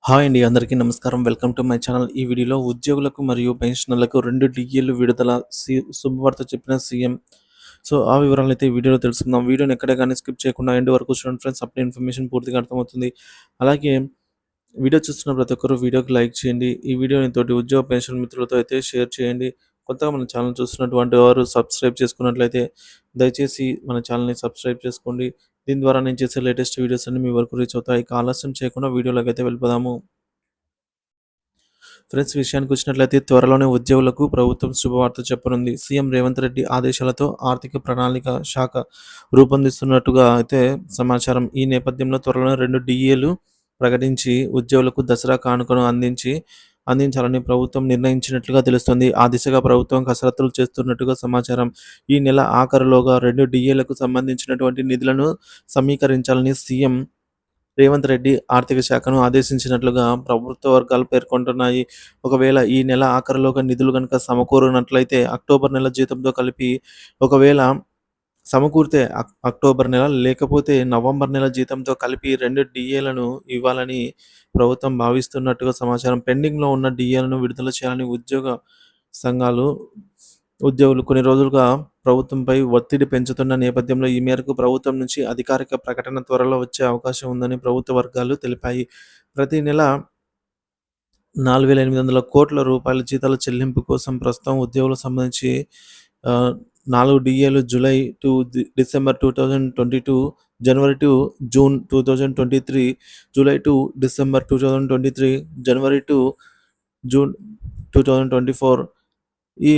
Hi అండి. అందరికీ నమస్కారం. Welcome to my channel. ఈ వీడియోలో ఉద్యోగులకు మరియు పెన్షనర్లకు 2 డీఏలు విడుదల శుభవార్త చెప్పిన సీఎం. ఆ వివరాలనైతే ఈ వీడియోలో తెలుసుకుందాం. వీడియోని ఎక్కడ గాని స్కిప్ చేయకుండా ఎండ్ వరకు చూడండి ఫ్రెండ్స్. అప్పుడే ఇన్ఫర్మేషన్ పూర్తిగా అర్థమవుతుంది. అలాగే వీడియో చూస్తున్న ప్రతి ఒక్కరు వీడియోకి లైక్ చేయండి. ఈ వీడియోని తోటి ఉద్యోగ పెన్షన్ మిత్రులతో అయితే షేర్ చేయండి. కొత్తగా మన ఛానల్ చూస్తున్నటువంటి వారు సబ్స్క్రైబ్ చేసుకున్నట్లయితే దయచేసి మన ఛానల్‌ని సబ్స్క్రైబ్ చేసుకోండి. దీని ద్వారా నేను చేసే లేటెస్ట్ వీడియోస్ అన్నీ మీ వరకు రీచ్ అవుతాయి. ఇక ఆలస్యం చేయకుండా వీడియోలోకైతే వెళ్ళిపోదాము. ఫ్రెండ్స్ విషయానికొచ్చినట్లయితే త్వరలోనే ఉద్యోగులకు ప్రభుత్వం శుభవార్త చెప్పనుంది. సీఎం రేవంత్ రెడ్డి ఆదేశాలతో ఆర్థిక ప్రణాళిక శాఖ రూపొందిస్తున్నట్టుగా అయితే సమాచారం. ఈ నేపథ్యంలో త్వరలోనే 2 డీఏలు ప్రకటించి ఉద్యోగులకు దసరా కానుకను అందించాలని ప్రభుత్వం నిర్ణయించినట్లుగా తెలుస్తోంది. ఆ దిశగా ప్రభుత్వం కసరత్తులు చేస్తున్నట్టుగా సమాచారం. ఈ నెల ఆఖరులోగా 2 డీఏలకు సంబంధించినటువంటి నిధులను సమీకరించాలని సీఎం రేవంత్ రెడ్డి ఆర్థిక శాఖను ఆదేశించినట్లుగా ప్రభుత్వ వర్గాలు పేర్కొంటున్నాయి. ఒకవేళ ఈ నెల ఆఖరులోగా నిధులు గనుక సమకూరనట్లయితే అక్టోబర్ నెల జీతంతో కలిపి ఒకవేళ సమకూరితే అక్టోబర్ నెల లేకపోతే నవంబర్ నెల జీతంతో కలిపి 2 డీఏలను ఇవ్వాలని ప్రభుత్వం భావిస్తున్నట్టుగా సమాచారం. పెండింగ్‌లో ఉన్న డీఏలను విడుదల చేయాలని సంఘాలు ఉద్యోగులు కొన్ని రోజులుగా ప్రభుత్వంపై ఒత్తిడి పెంచుతున్న నేపథ్యంలో ఈ మేరకు ప్రభుత్వం నుంచి అధికారిక ప్రకటన త్వరలో వచ్చే అవకాశం ఉందని ప్రభుత్వ వర్గాలు తెలిపాయి. ప్రతి నెల 4,800 కోట్ల రూపాయల జీతాల చెల్లింపు కోసం ప్రస్తుతం ఉద్యోగులకు సంబంధించి 4 డీఏలు July to December 2022, January to June 2023, July to December 2023, January to June 2024 ఈ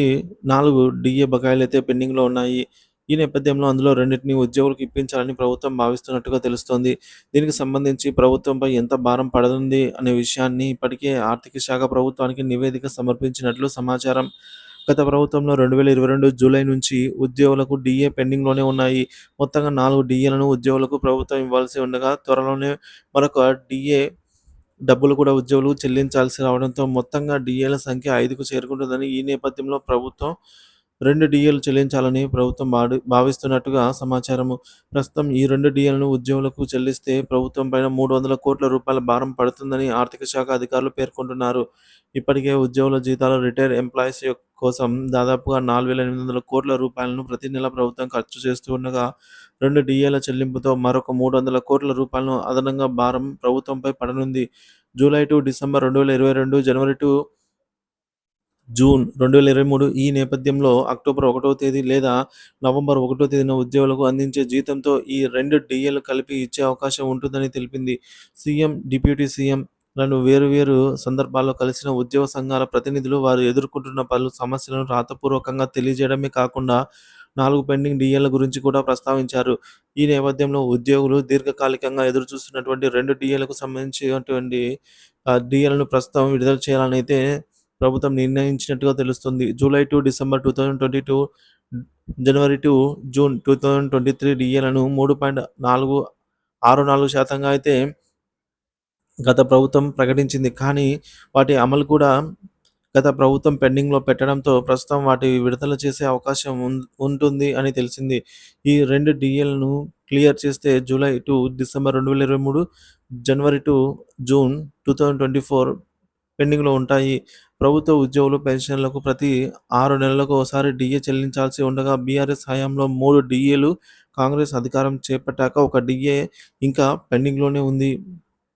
4 డీఏ బకాయిలైతే పెండింగ్‌లో ఉన్నాయి. ఈ నేపథ్యంలో అందులో రెండిటిని ఉద్యోగులకు ఇప్పించాలని ప్రభుత్వం భావిస్తున్నట్టుగా తెలుస్తోంది. దీనికి సంబంధించి ప్రభుత్వంపై ఎంత భారం పడనుంది అనే విషయాన్ని ఇప్పటికే ఆర్థిక శాఖ ప్రభుత్వానికి నివేదిక సమర్పించినట్లు సమాచారం. గత ప్రభుత్వంలో 2022 జూలై నుంచి ఉద్యోగులకు డీఏ పెండింగ్‌లోనే ఉన్నాయి. మొత్తంగా 4 డీఏలను ఉద్యోగులకు ప్రభుత్వం ఇవ్వాల్సి ఉండగా త్వరలోనే మరొక డీఏ డబ్బులు కూడా ఉద్యోగులు చెల్లించాల్సి రావడంతో మొత్తంగా డీఏల సంఖ్య 5కు చేరుకుంటుందని ఈ నేపథ్యంలో ప్రభుత్వం 2 డీఏలు చెల్లించాలని ప్రభుత్వం భావిస్తున్నట్టుగా సమాచారము. ప్రస్తుతం ఈ 2 డీఏలను ఉద్యోగులకు చెల్లిస్తే ప్రభుత్వం పైన 300 కోట్ల రూపాయల భారం పడుతుందని ఆర్థిక శాఖ అధికారులు పేర్కొంటున్నారు. ఇప్పటికే ఉద్యోగుల జీతాలు రిటైర్డ్ ఎంప్లాయీస్ కోసం దాదాపుగా 4,800 కోట్ల రూపాయలను ప్రతి నెల ప్రభుత్వం ఖర్చు చేస్తూ ఉండగా 2 డీఏల చెల్లింపుతో మరొక 300 కోట్ల రూపాయలను అదనంగా భారం ప్రభుత్వంపై పడనుంది. July to December 2022, January to June 2023 ఈ నేపథ్యంలో అక్టోబర్ 1వ తేదీ లేదా నవంబర్ 1వ తేదీన ఉద్యోగులకు అందించే జీతంతో ఈ 2 డీఏలు కలిపి ఇచ్చే అవకాశం ఉంటుందని తెలిపింది. సీఎం, డిప్యూటీ సీఎం లను వేరు సందర్భాల్లో కలిసిన ఉద్యోగ సంఘాల ప్రతినిధులు వారు ఎదుర్కొంటున్న పలు సమస్యలను రాతపూర్వకంగా తెలియజేయడమే కాకుండా 4 పెండింగ్ డీఏల గురించి కూడా ప్రస్తావించారు. ఈ నేపథ్యంలో ఉద్యోగులు దీర్ఘకాలికంగా ఎదురుచూస్తున్నటువంటి 2 డీఏలకు సంబంధించినటువంటి డీఏలను ప్రస్తుతం విడుదల చేయాలనైతే ప్రభుత్వం నిర్ణయించినట్టుగా తెలుస్తుంది. July to December 2022, January to June 2023 డీఏలను 3.64% అయితే గత ప్రభుత్వం ప్రకటించింది. కానీ వాటి అమలు కూడా గత ప్రభుత్వం పెండింగ్‌లో పెట్టడంతో ప్రస్తుతం వాటి విడుదల చేసే అవకాశం ఉంటుంది అని తెలిసింది. ఈ 2 డీఏలను క్లియర్ చేస్తే July to December 2023, January to June 2024 పెండింగ్‌లో ఉంటాయి. ప్రభుత్వ ఉద్యోగులు, పెన్షనర్లకు ప్రతి 6 నెలలకు ఒకసారి డీఏ చెల్లించాల్సి ఉండగా బీఆర్ఎస్ హయాంలో 3 డీఏలు, కాంగ్రెస్ అధికారం చేపట్టాక ఒక డీఏ ఇంకా పెండింగ్‌లోనే ఉంది.